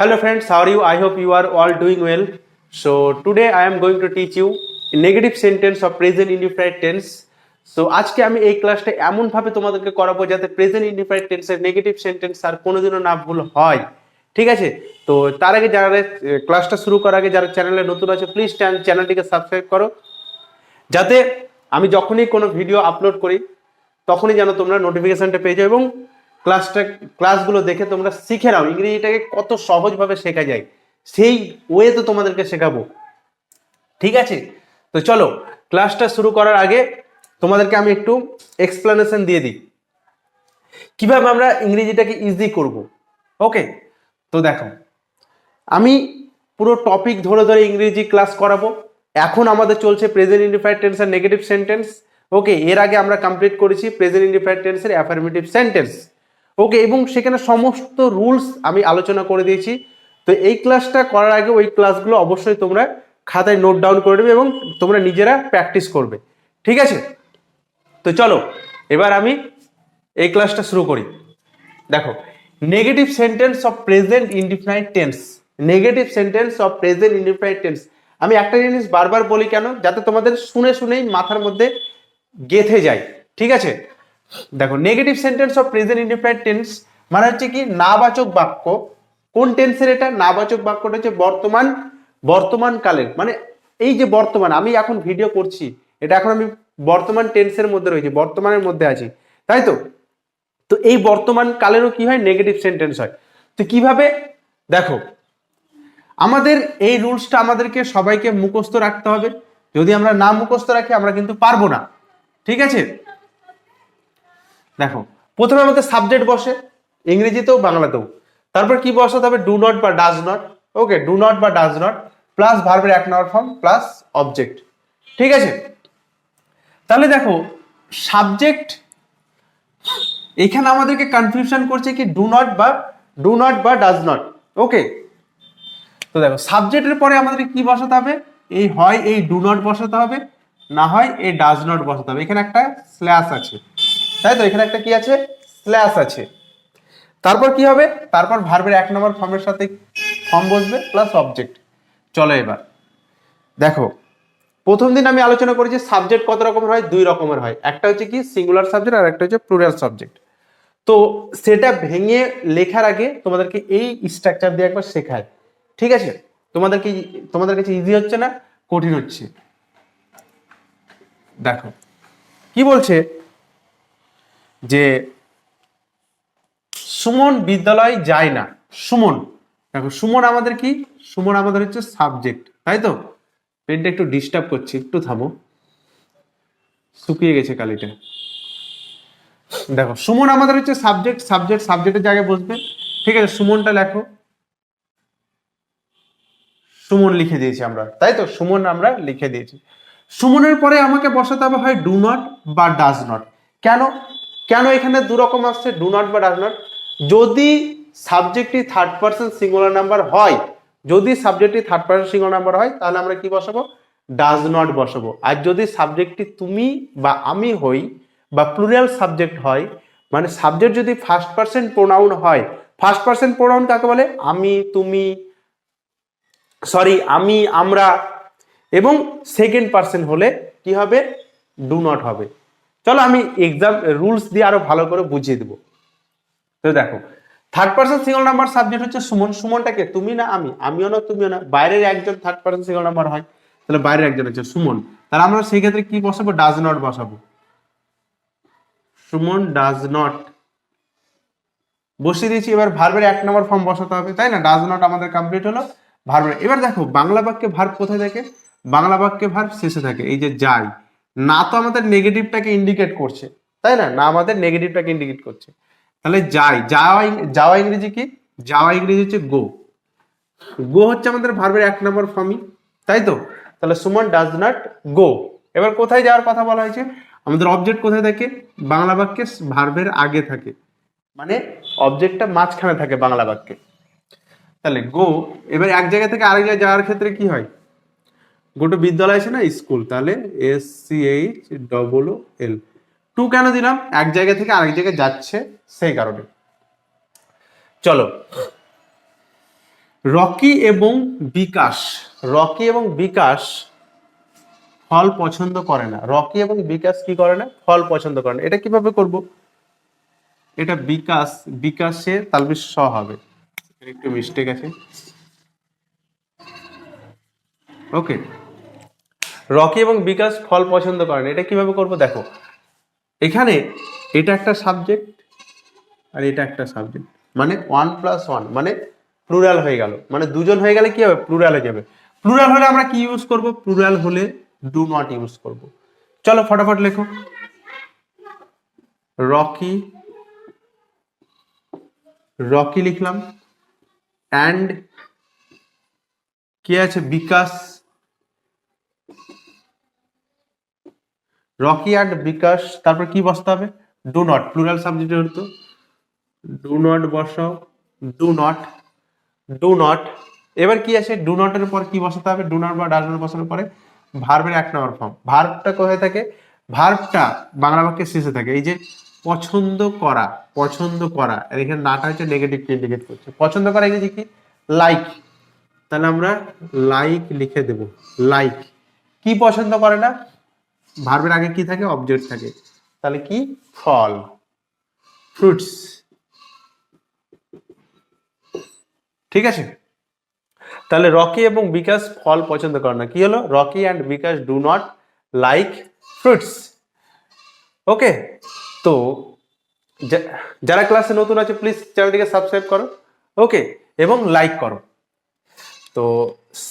Hello friends, how are you? I hope you are all doing well. So today I am going to teach you negative sentence of present indefinite tense. So আজকে আমি এই ক্লাসটা এমন ভাবে তোমাদেরকে করাবো যাতে প্রেজেন্ট ইনডিফিনিট টেন্সের নেগেটিভ সেন্টেন্স আর কোনোদিনও না ভুল হয়। ঠিক আছে? তো তার আগে যারা ক্লাসটা শুরু করার আগে যারা চ্যানেলে নতুন আছে প্লিজ চ্যানেলটিকে সাবস্ক্রাইব করো, যাতে আমি যখনই কোনো ভিডিও আপলোড করি তখনই যেন তোমরা নোটিফিকেশনটা পেয়ে যাও এবং ক্লাসগুলো দেখে তোমরা শিখে নাও ইংরেজিটাকে কত সহজভাবে শেখা যায়, সেই ওয়েতে তোমাদেরকে শেখাবো। ঠিক আছে? তো চলো ক্লাসটা শুরু করার আগে তোমাদেরকে আমি একটু এক্সপ্লেনেশন দিয়ে দিই কিভাবে আমরা ইংরেজিটাকে ইজি করব। ওকে, তো দেখো আমি পুরো টপিক ধরে ধরে ইংরেজি ক্লাস করাবো। এখন আমাদের চলছে প্রেজেন্ট ইনডিফিনিট টেন্স আর নেগেটিভ সেন্টেন্স। ওকে, এর আগে আমরা কমপ্লিট করেছি প্রেজেন্ট ইনডিফিনিট টেন্সের অ্যাফার্মেটিভ সেন্টেন্স। ওকে, এবং সেখানে সমস্ত রুলস আমি আলোচনা করে দিয়েছি। তো এই ক্লাসটা করার আগে ওই ক্লাসগুলো অবশ্যই তোমরা খাতায় নোট ডাউন করে নেবে এবং তোমরা নিজেরা প্র্যাকটিস করবে। ঠিক আছে? তো চলো এবার আমি এই ক্লাসটা শুরু করি। দেখো, negative sentence of present indefinite tense. Negative sentence of present indefinite tense, আমি একটা জিনিস বারবার বলি কেন, যাতে তোমাদের শুনে শুনেই মাথার মধ্যে গেঁথে যায়। ঠিক আছে? দেখো, negative sentence of present indefinite tense মানে হচ্ছে কি নাবাচক বাক্য। কোন টেন্সের এটা? নাবাচক বাক্যটা হচ্ছে বর্তমান কালের, মানে এই যে বর্তমান আমি এখন ভিডিও করছি এটা এখন আমি বর্তমান টেন্সের মধ্যে রয়েছি, বর্তমানের মধ্যে আছি, তাই তো? তো এই বর্তমান কালেরও কি হয়? নেগেটিভ সেন্টেন্স হয়। তো কিভাবে? দেখো, আমাদের এই রুলসটা আমাদেরকে সবাইকে মুখস্থ রাখতে হবে। যদি আমরা না মুখস্থ রাখি আমরা কিন্তু পারবো না। ঠিক আছে? দেখো, প্রথমে আমাদের সাবজেক্ট বসে ইংরেজিতেও বাংলাতেও, তারপর কি বসাতে হবে? ডু নট বা does not. Okay, do not বা ডাজ নট প্লাস ভার্বের এক নাম্বার ফর্ম প্লাস অবজেক্ট। ঠিক আছে? তাহলে দেখো, সাবজেক্ট এখানে আমাদেরকে কনফিউশন করছে কি ডু নট বা ডাজ নট। ওকে, তো দেখো সাবজেক্টের পরে আমাদের কি বসাতে হবে? এই হয় এই ডু নট বসাতে হবে, না হয় এই ডাজ নট বসাতে হবে। এখানে একটা স্ল্যাশ আছে, তাই তো? এখানে একটা কি আছে? স্ল্যাশ আছে। তারপর কি হবে? তারপর ভার্বের এক নম্বর ফর্মের সাথে ফর্ম বসবে প্লাস অবজেক্ট। চলো এবার দেখো, প্রথম দিন আমি আলোচনা করেছি সাবজেক্ট কত রকমের হয়? দুই রকমের হয়, একটা হচ্ছে কি সিঙ্গুলার সাবজেক্ট আর একটা হচ্ছে প্লুরাল সাবজেক্ট। তো সেটা ভেঙে লেখার আগে তোমাদেরকে এই স্ট্রাকচার দিয়ে একবার শেখায়। ঠিক আছে? তোমাদের কাছে ইজি হচ্ছে না কঠিন হচ্ছে? দেখো কি বলছে যে সুমন বিদ্যালয় যায় না। সুমন, দেখো সুমন আমাদের কি? সুমন আমাদের হচ্ছে সাবজেক্ট, তাই তো? পেনটা একটু ডিস্টার্ব করছে, একটু থামো, শুকিয়ে গেছে কালিটা। দেখো, সুমন আমাদের হচ্ছে সাবজেক্টের জায়গায় বসবে। ঠিক আছে? সুমনটা লেখো, সুমন লিখে দিয়েছি আমরা, তাই তো? সুমন আমরা লিখে দিয়েছি। সুমনের পরে আমাকে বসাতে হবে হয় ডু নট বা ডাজ নট। কেন কেন এখানে দু রকম আসছে, ডু নট বা ডাজ নট? যদি সাবজেক্টটি থার্ড পারসন সিঙ্গুলার নাম্বার হয়, তাহলে আমরা কি বসাবো? ডাজ নট বসাবো। আর যদি সাবজেক্টটি তুমি বা আমি হই বা প্লুরাল সাবজেক্ট হয়, মানে সাবজেক্ট যদি ফার্স্ট পারসন প্রোনাউন হয়, ফার্স্ট পারসন প্রোনাউন কাকে বলে? আমি, তুমি, আমি, আমরা, এবং সেকেন্ড পারসন হলে কি হবে? ডু নট হবে। চলো আমি এক্সাম রুলস দিয়ে আরো ভালো করে বুঝিয়ে দেবো। তো দেখো, third person single number subject হচ্ছে সুমন। সুমনটাকে তুমি না আমি, আমিও না তুমিও না, বাইরের একজন থার্ড পারসন সিঙ্গল নাম্বার হয়, তাহলে বাইরের একজন হচ্ছে সুমন। তাহলে আমরা সেই ক্ষেত্রে কি বসাবো? ডাজ নট বসাবো। সুমন ডাজ নট বসিয়ে দিয়েছি। এবার ভার্বের এক নম্বর ফর্ম বসাতে হবে, তাই না? ডাজ নট আমাদের কমপ্লিট হলো। ভার্বের এবার দেখো, বাংলা বাক্যে ভার্ব কোথায় থাকে? বাংলা বাক্যে ভার্ব শেষে থাকে, এই যে যাই। না তো আমাদের নেগেটিভটাকে ইন্ডিকেট করছে, তাই না? না আমাদের নেগেটিভটাকে ইন্ডিকেট করছে, তাহলে যাই। যাওয়া ইংরেজি কি? যাওয়া ইংরেজি হচ্ছে গো। গো হচ্ছে আমাদের ভার্বের এক নম্বর ফর্মই, তাই তো? তাহলে সুমন ডাজ নট গো। এবার কোথায় যাওয়ার কথা বলা হয়েছে? আমাদের অবজেক্ট কোথায় থাকে? বাংলা বাক্যে ভার্বের আগে থাকে, মানে অবজেক্টটা মাঝখানে থাকে বাংলা বাক্যে। তাহলে গো, এবার এক জায়গা থেকে আরেক জায়গায় যাওয়ার ক্ষেত্রে কি হয়? গো টু বিদ্যালয় আছে না, স্কুল, তাহলে SCHOOL। টু কেন দিলাম? এক জায়গা থেকে আরেক জায়গায় যাচ্ছে সেই কারণে। চলো রকি এবং বিকাশ, রকি এবং বিকাশ ফল পছন্দ করে না। রকি এবং বিকাশ কি করে না? ফল পছন্দ করে না। এটা কিভাবে করব? এটা বিকাশ, বিকাশে তালবি স হবে, একটু মিস্টেক আছে। ওকে, রকি এবং বিকাশ ফল পছন্দ করে না, এটা কিভাবে করব? দেখো, এখানে এটা একটা সাবজেক্ট আর এটা একটা সাবজেক্ট, মানে 1+1 মানে প্লুরাল হয়ে গেল, মানে দুজন হয়ে গেলে কি হবে? প্লুরাল হয়ে যাবে। প্লুরাল হলে আমরা কি ইউজ করব? প্লুরাল হলে ডু নট ইউজ করব। চলো ফটাফট লেখো, রকি, রকি লিখলাম, অ্যান্ড কি আছে? বিকাশ। রকি অ্যান্ড বিকাশ, তারপর কি বসতে হবে? ডু নট, প্লুরাল সাবজেক্ট হতো, ডু নট বসাও, ডু নট, ডু নট। এবার কি আছে? ডু নটের পর কি বসাতে হবে? ডু নট বা ডাজ নট বসানোর পরে ভার্বের 1 নম্বর ফর্ম। ভার্বটা কোথায় থাকে? ভার্বটা বাংলা বাক্যের শেষে থাকে। এই যে পছন্দ করা, পছন্দ করা, আর এখানে নাটা হচ্ছে নেগেটিভ ইন্ডিকেট করছে। পছন্দ করা ইংরেজি কি? লাইক। তাহলে আমরা লাইক লিখে দেব, লাইক। কি পছন্দ করে না? ভার্বের আগে কি থাকে? অবজেক্ট থাকে। তাহলে কি? ফল, ফ্রুটস। ঠিক আছে, তাহলে রকি এবং বিকাশ ফল পছন্দ করে না। কি হলো? Rocky and Bikash do not like fruits. Okay, তো যারা ক্লাসে নতুন আছে প্লিজ চ্যানেলটিকে সাবস্ক্রাইব করো, ওকে, এবং লাইক করো। তো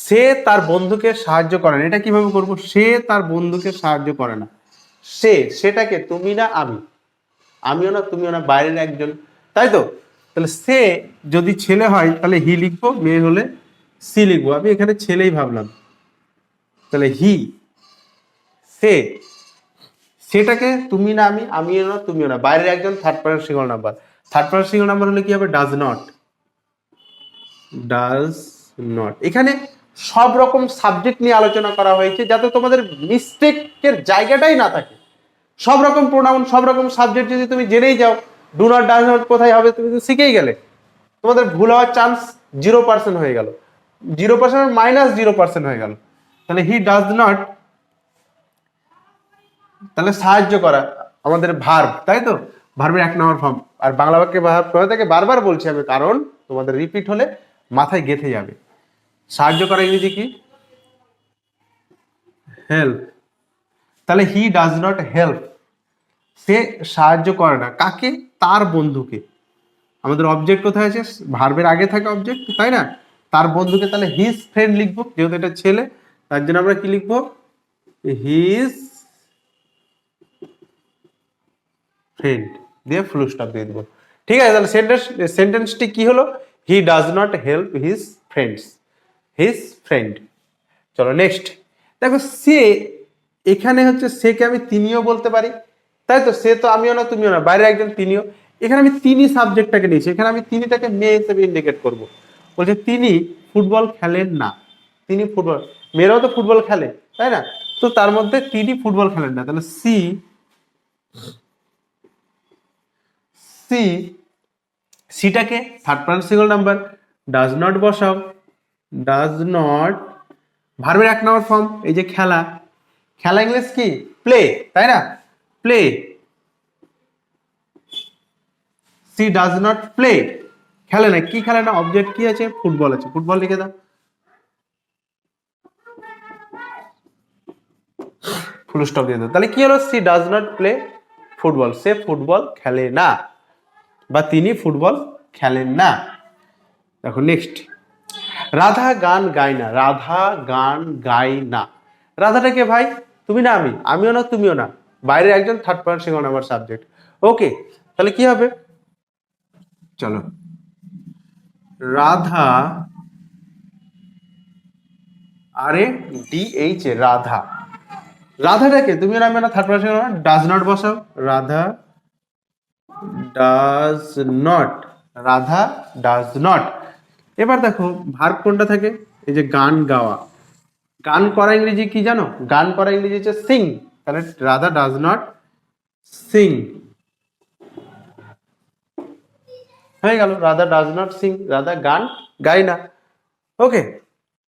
সে তার বন্ধুকে সাহায্য করে না, এটা কিভাবে করব? সে তার বন্ধুকে সাহায্য করে না। সে, সেটাকে তুমি না আমি, আমিও না তুমিও না, বাইরের একজন, তাই তো? তাহলে সে যদি ছেলে হয় তাহলে হি লিখবো, মেয়ে হলে সি লিখবো। আমি এখানে ছেলেই ভাবলাম, তাহলে হি, সে, সেটাকে তুমি না আমি, আমিও না তুমিও না, বাইরের একজন, third person singular number. Third person singular number হলে কি হবে? Does not, does not. এখানে সব রকম সাবজেক্ট নিয়ে আলোচনা করা হয়েছে যাতে তোমাদের মিস্টেকের জায়গাটাই না থাকে। সব রকম প্রোনাউন, সব রকম সাবজেক্ট যদি তুমি জেনেই যাও, ডু নট ডাজ নট কোথায় হবে তুমি তো শিখেই গেলে। তোমাদের ভুল হওয়ার চান্স 0% হয়ে গেল, 0% -0% হয়ে গেল। তাহলে হি ডাজ নট, তাহলে সাহায্য করা আমাদের ভার্ব, তাই তো? ভার্বের 1 নম্বর ফর্ম। আর বাংলা বাক্যে ভার্ব কোথা থেকে? বারবার বলছি আমি, কারণ তোমাদের রিপিট হলে মাথায় গেঁথে যাবে। সাহায্য করা ইংরেজি কি? হেল্প। তাহলে হি ডাজ নট হেল্প, সে সাহায্য করে না কাকে? তার বন্ধুকে। আমাদের অবজেক্ট কোথায় আছে? ভার্বের আগে থাকে অবজেক্ট, তাই না? তার বন্ধুকে, তাহলে হিজ ফ্রেন্ড লিখবো, যেহেতু এটা ছেলে তার জন্য আমরা কি লিখবো? হিজ ফ্রেন্ড দিয়ে ফুল স্টপ দিয়ে দেবো। ঠিক আছে, তাহলে সেন্টেন্সটি কি হলো? He does not help his friends, his friend. চলো নেক্সট দেখো, সে, এখানে হচ্ছে সেকে আমি তিনিও বলতে পারি, তাই তো? সে তো আমিও না তুমিও না, বাইরে একজন, তিনিও। এখানে আমি তিনি সাবজেক্টটাকে নিয়েছি, এখানে আমি তিনিটাকে মেয়ে হিসেবে ইন্ডিকেট করব। বলছে তিনি ফুটবল খেলেন না, তিনি ফুটবল, মেয়েরাও তো ফুটবল খেলে, তাই না? তো তার মধ্যে তিনি ফুটবল খেলেন না, তাহলে সি, সি, সিটাকে third person singular number, does not বসাও, ডাজ নট, ভার্বের 1 নম্বর ফর্ম, এই যে খেলা, খেলা ইংলিশ কি? প্লে, তাই না? Play, she does not play, খেলে না। কি খেলে না? অবজেক্ট কি আছে? ফুটবল আছে, ফুটবল লিখে দাও, ফুল স্টপ দিয়ে দাও। তাহলে কি হলো? She does not play football, সে ফুটবল খেলে না, বা তিনি ফুটবল খেলেন না। দেখো নেক্সট, রাধা গান গায় না, রাধা গান গায় না। রাধাটাকে ভাই? তুমি না আমি, আমিও না তুমিও না, বাইরের একজন, third person singular number subject. Okay, তাহলে কি হবে? চলো, রাধা, আরে DH, রাধা, রাধাটাকে তুমি আর আমি না, থার্ড পার্সন ডাজ নট বসাও, Radha does not, Radha does not. এবার দেখো ভার্ব কোনটা থাকে? এই যে গান গাওয়া, গান করা ইংরেজি কি জানো? গান করা ইংরেজি হচ্ছে সিং, তাহলে রাধা ডাজ নট সিং, হয়ে গেল, Radha does not sing, Radha গান গায় না। ওকে,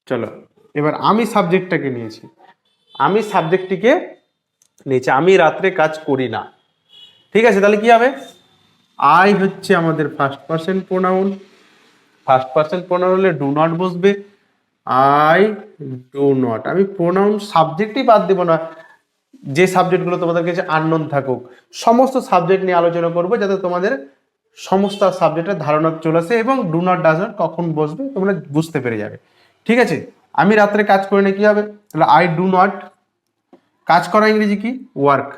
চলো এবার আমি সাবজেক্টটাকে নিয়েছি, আমি রাত্রে কাজ করি না। ঠিক আছে, তাহলে কি হবে? আই হচ্ছে আমাদের first person pronoun, first person pronoun হলে ডু নট বসবে। আই ডু নট, আমি প্রোনাউন সাবজেক্টই বাদ দেবো না, যে সাবজেক্টগুলো তোমাদের কাছে আননোন থাকুক, সমস্ত সাবজেক্ট নিয়ে আলোচনা করবো যাতে তোমাদের সমস্ত সাবজেক্টের ধারণা চলে আসে, এবং ডু নট ডাজ নট কখন বসবে তোমরা বুঝতে পেরে যাবে। ঠিক আছে, আমি রাত্রে কাজ করে না কি হবে? তাহলে আই ডু নট, কাজ করা ইংরেজি কি? ওয়ার্ক।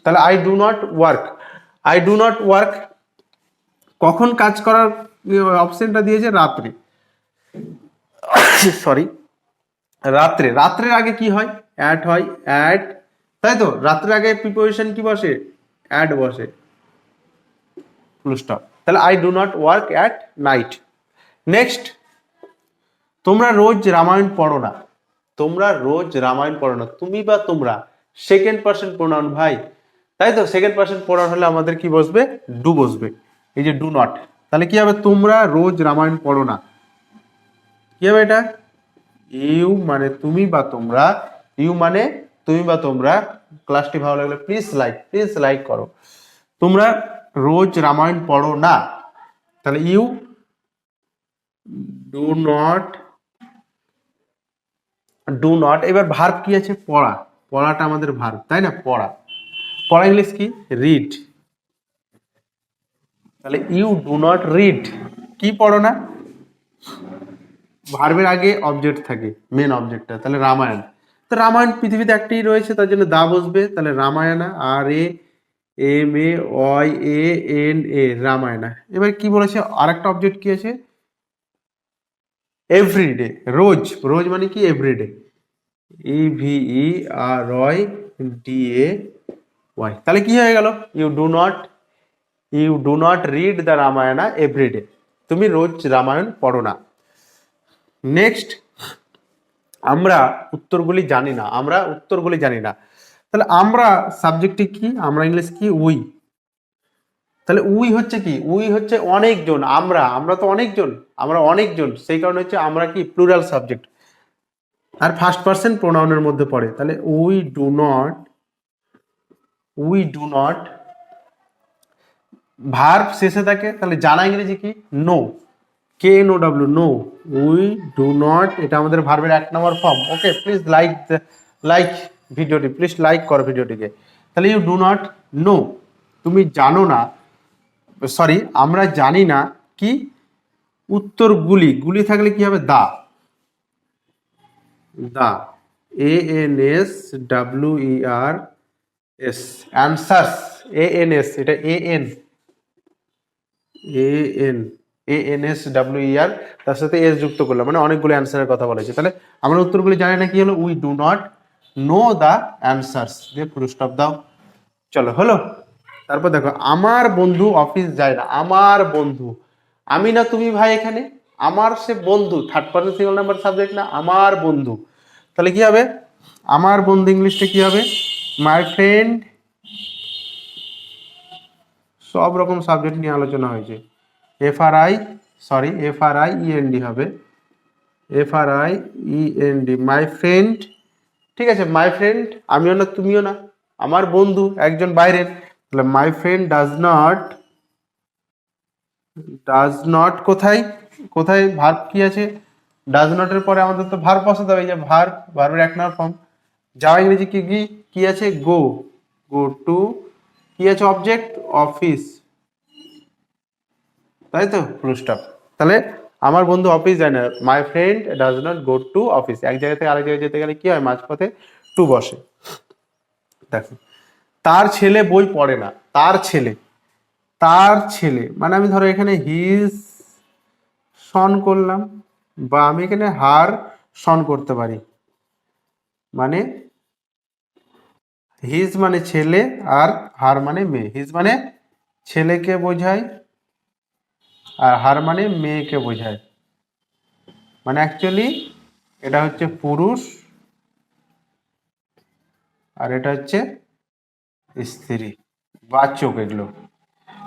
তাহলে I do not work, I do not work কখন কাজ করার অপশনটা দিয়েছে? রাত্রে, সরি রাত্রে। রাত্রের আগে কি হয়? অ্যাট হয়, অ্যাট, তাই তো? রাত্রের আগে প্রিপোজিশন কি বসে? অ্যাট বসে, ফুল স্টপ। তাহলে I do not work at night. Next, তোমরা রোজ রামায়ণ পড়ো না, তোমরা রোজ রামায়ণ পড়ো না, তুমি বা তোমরা সেকেন্ড পারসন প্রোনাউন ভাই, তাই তো? সেকেন্ড পারসন প্রোনাউন হলে আমাদের কি বসবে? ডু বসবে, এই যে ডু নট। তাহলে কি হবে? তোমরা রোজ রামায়ণ পড়ো না, কি হবে এটা? ইউ মানে তুমি বা তোমরা, ইউ মানে তুমি বা তোমরা। ক্লাসটি ভালো লাগলে প্লিজ লাইক করো। তোমরা রোজ রামায়ণ পড়ো না, তাহলে you do not, do not. এবার ভার্ব কি আছে? পড়া, পড়াটা আমাদের ভার্ব, তাই না? পড়া, পড়া ইংলিশ কি? রিড। তাহলে ইউ ডু নট রিড, কি পড়ো না? ভার্বের আগে অবজেক্ট থাকে, মেন অবজেক্টটা, তাহলে রামায়ণ। তো রামায়ণ পৃথিবীতে একটাই রয়েছে, তার জন্য দা বসবে, তাহলে রামায়ণা, আর A M A Y A N A, Ramayana. এবার কি বলেছে? আরেকটা অবজেক্ট কি আছে? এভরিডে, রোজ, রোজ মানে কি? Everyday, E V E R Y D A Y. তাহলে কি হয়ে গেল? You do not read the Ramayana everyday, তুমি রোজ রামায়ণ পড়ো না। নেক্সট, আমরা উত্তরগুলি জানি না, আমরা উত্তরগুলি জানি না। তাহলে আমরা সাবজেক্টটি কি? আমরা ইংলিশ কি? উই। তাহলে উই হচ্ছে কি? উই হচ্ছে অনেকজন, আমরা তো অনেকজন, আমরা অনেকজন, সেই কারণে হচ্ছে আমরা কি? প্লুরাল সাবজেক্ট, আর ফার্স্ট পারসন প্রোনাউনের মধ্যে পড়ে। তাহলে উই ডু নট, ভার্ব শেষে থাকে, তাহলে জানা ইংরেজি কি? No, K no W, no. We do not, এটা আমাদের ভার্বের 1 নম্বর ফর্ম। ওকে, প্লিজ লাইক ভিডিওটি, প্লিজ লাইক করো ভিডিওটিকে। তাহলে ইউ ডু নট নো, তুমি জানো না, সরি আমরা জানি না কি? উত্তরগুলি, গুলি থাকলে কি হবে? The, the, A N S W E R S, answers, A N S, এটা A N, A N, A N S W E R, তার সাথে এস যুক্ত করলাম, মানে অনেকগুলো অ্যান্সারের কথা বলেছে। তাহলে আমরা উত্তরগুলি জানি না, কি হলো? We do not know the answers, দিয়ে ফুল স্টপ দাও। চলো, হলো। তারপর দেখো, আমার বন্ধু অফিস যায় না, আমার বন্ধু, আমি না তুমি ভাই, এখানে আমার সে বন্ধু, third person single number subject না, আমার বন্ধু। তাহলে কি হবে? আমার বন্ধু ইংলিশটা কি হবে? My friend. সব রকম সাবজেক্ট নিয়ে আলোচনা হয়েছে। F R I E N D হবে, FRIEND, মাই ফ্রেন্ড। ঠিক আছে, মাই ফ্রেন্ড, আমিও না তুমিও না, আমার বন্ধু একজন বাইরের। তাহলে মাই ফ্রেন্ড ডাজ নট কোথায়? কোথায় ভার্ব কি আছে? ডাজ নটের পরে আমাদের তো ভার্ব বসাতে হবে, এই যে ভার্বের 1 নম্বর ফর্ম। যাওয়া ইংরেজি কি? কি আছে? গো টু, কি আছে? অবজেক্ট, অফিস, তাই তো? Full stop. তাহলে আমার বন্ধু অফিস যায় না, my friend does not go to office. এক জায়গা থেকে আরেক জায়গায় যেতে গেলে কি হয়? মাঝপথে টু বসে। দেখো, তার ছেলে বই পড়ে না, তার ছেলে মানে আমি ধরো এখানে হিজ সন করলাম, বা আমি এখানে হার সন করতে পারি। মানে হিজ মানে ছেলে, আর হার মানে মেয়ে। হিজ মানে ছেলেকে বোঝায়, আর হার মানে মেয়েকে বোঝায়। মানে অ্যাকচুয়ালি এটা হচ্ছে পুরুষ, আর এটা হচ্ছে স্ত্রী, বাচক এগুলো।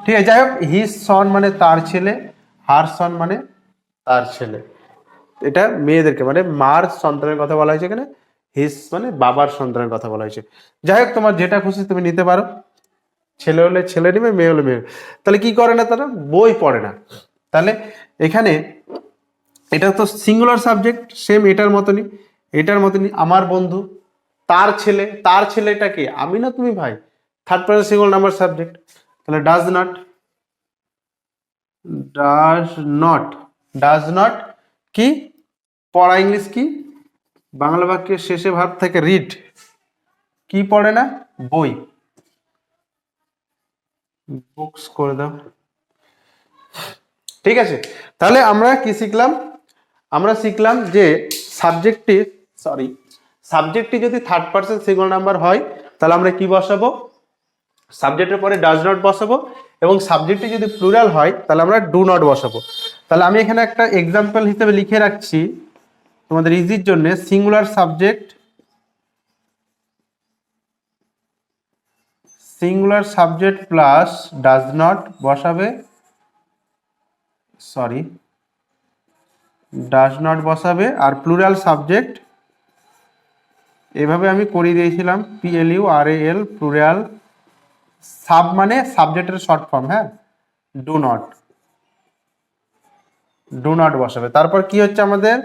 ঠিক আছে, যাই হোক, হিজ সন মানে তার ছেলে, হার সন মানে তার ছেলে, এটা মেয়েদেরকে মানে মার সন্তানের কথা বলা হয়েছে এখানে, হিজ মানে বাবার সন্তানের কথা বলা হয়েছে। যাই হোক, তোমার যেটা খুশি তুমি নিতে পারো, ছেলে হলে ছেলে নেবে, মেয়ে হলে মেয়ে। তাহলে কি করে না তারা, বই পড়ে না। তাহলে এখানে এটা তো সিঙ্গুলার সাবজেক্ট, সেম এটার মতনই আমার বন্ধু, তার ছেলে, তার ছেলেটা কে, আমি না তুমি ভাই, third person singular number subject. তাহলে ডাজ নট ডাজ নট কি, পড়া, ইংলিশ কি, বাংলা বাক্যের শেষে ভার্ব থেকে রিড, কি পড়ে না, বই, বুকস করে দাও। ঠিক আছে, তাহলে আমরা কি শিখলাম, আমরা শিখলাম যে সাবজেক্টটি যদি থার্ড পারসন সিঙ্গুলার নাম্বার হয় তাহলে আমরা কি বসাবো, সাবজেক্টের পরে ডাজ নট বসাবো, এবং সাবজেক্টটি যদি প্লুরাল হয় তাহলে আমরা ডু নট বসাবো। তাহলে আমি এখানে একটা এক্সাম্পল হিসেবে লিখে রাখছি তোমাদের ইজির জন্য, singular subject plus does not বসাবে, আর প্লুরাল সাবজেক্ট এভাবে আমি করিয়ে দিয়েছিলাম, PLURAL, প্লুরাল সাব মানে সাবজেক্টের শর্ট ফর্ম, হ্যাঁ, ডু নট বসাবে। তারপর কি হচ্ছে আমাদের,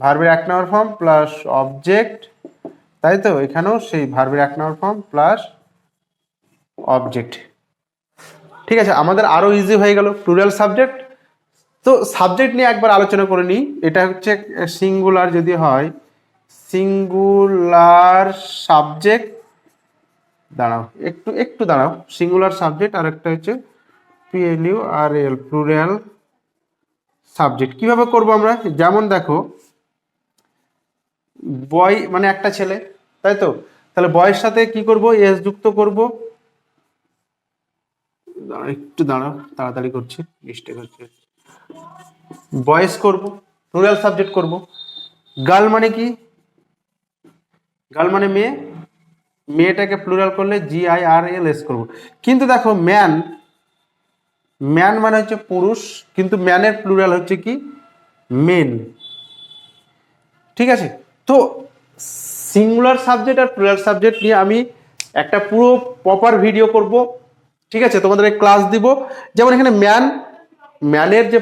ভার্বের 1 নম্বর ফর্ম প্লাস অবজেক্ট, তাই তো এখানেও সেই ভার্বের 1 নম্বর ফর্ম প্লাস অবজেক্ট। ঠিক আছে, আমাদের আরো ইজি হয়ে গেল প্লুরাল সাবজেক্ট। তো সাবজেক্ট নিয়ে একবার আলোচনা করে নিই, এটা হচ্ছে সিঙ্গুলার, যদি হয় সিঙ্গুলার সাবজেক্ট, দাঁড়াও একটু দাঁড়াও, সিঙ্গুলার সাবজেক্ট, আর একটা হচ্ছে PLURAL, প্লুরাল সাবজেক্ট। কিভাবে করব আমরা, যেমন দেখো বয় মানে একটা ছেলে, তাই তো, তাহলে বয়ের সাথে কি করব, এস যুক্ত করব, একটু দাঁড়াও তাড়াতাড়ি করছি, মিস্টেক হচ্ছে, বয়েস করব, প্লুরাল সাবজেক্ট করব। গার্ল মানে কি, গার্ল মানে মেয়ে, মেয়েটাকে প্লুরাল করলে GIRLS করব। কিন্তু দেখো ম্যান মানে হচ্ছে পুরুষ, কিন্তু ম্যানের প্লুরাল হচ্ছে কি, মেন। ঠিক আছে, তো সিঙ্গুলার সাবজেক্ট আর প্লুরাল সাবজেক্ট নিয়ে আমি একটা পুরো প্রপার ভিডিও করব। ঠিক আছে, তোমাদের ক্লাস দিব। যেমন এখানে ম্যানের যে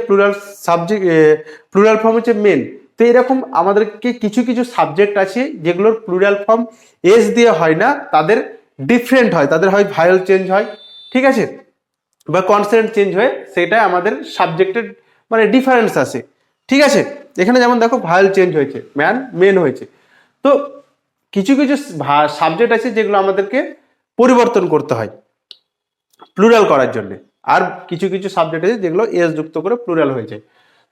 প্লুরাল ফর্ম হচ্ছে মেন, তো এরকম আমাদেরকে কিছু কিছু সাবজেক্ট আছে যেগুলোর প্লুরাল ফর্ম এস দিয়ে হয় না, তাদের ডিফারেন্ট হয়, তাদের হয় ভায়েল চেঞ্জ হয়, ঠিক আছে, বা কনসোনেন্ট চেঞ্জ হয়ে, সেটা আমাদের সাবজেক্টের মানে ডিফারেন্স আছে। ঠিক আছে, এখানে যেমন দেখো ভায়েল চেঞ্জ হয়েছে, মেন হয়েছে। তো কিছু কিছু সাবজেক্ট আছে যেগুলো আমাদেরকে পরিবর্তন করতে হয় প্লুরাল করার জন্য, আর কিছু কিছু সাবজেক্ট আছে যেগুলো এস যুক্ত করে প্লুরাল হয়েছে।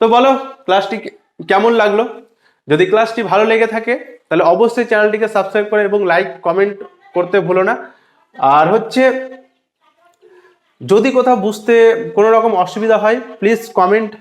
তো বলো ক্লাসটি কেমন লাগলো, যদি ক্লাসটি ভালো লেগে থাকে তাহলে অবশ্যই চ্যানেলটিকে সাবস্ক্রাইব করে এবং লাইক কমেন্ট করতে ভুলো না। আর হচ্ছে যদি কোথাও বুঝতে কোনো রকম অসুবিধা হয় প্লিজ কমেন্ট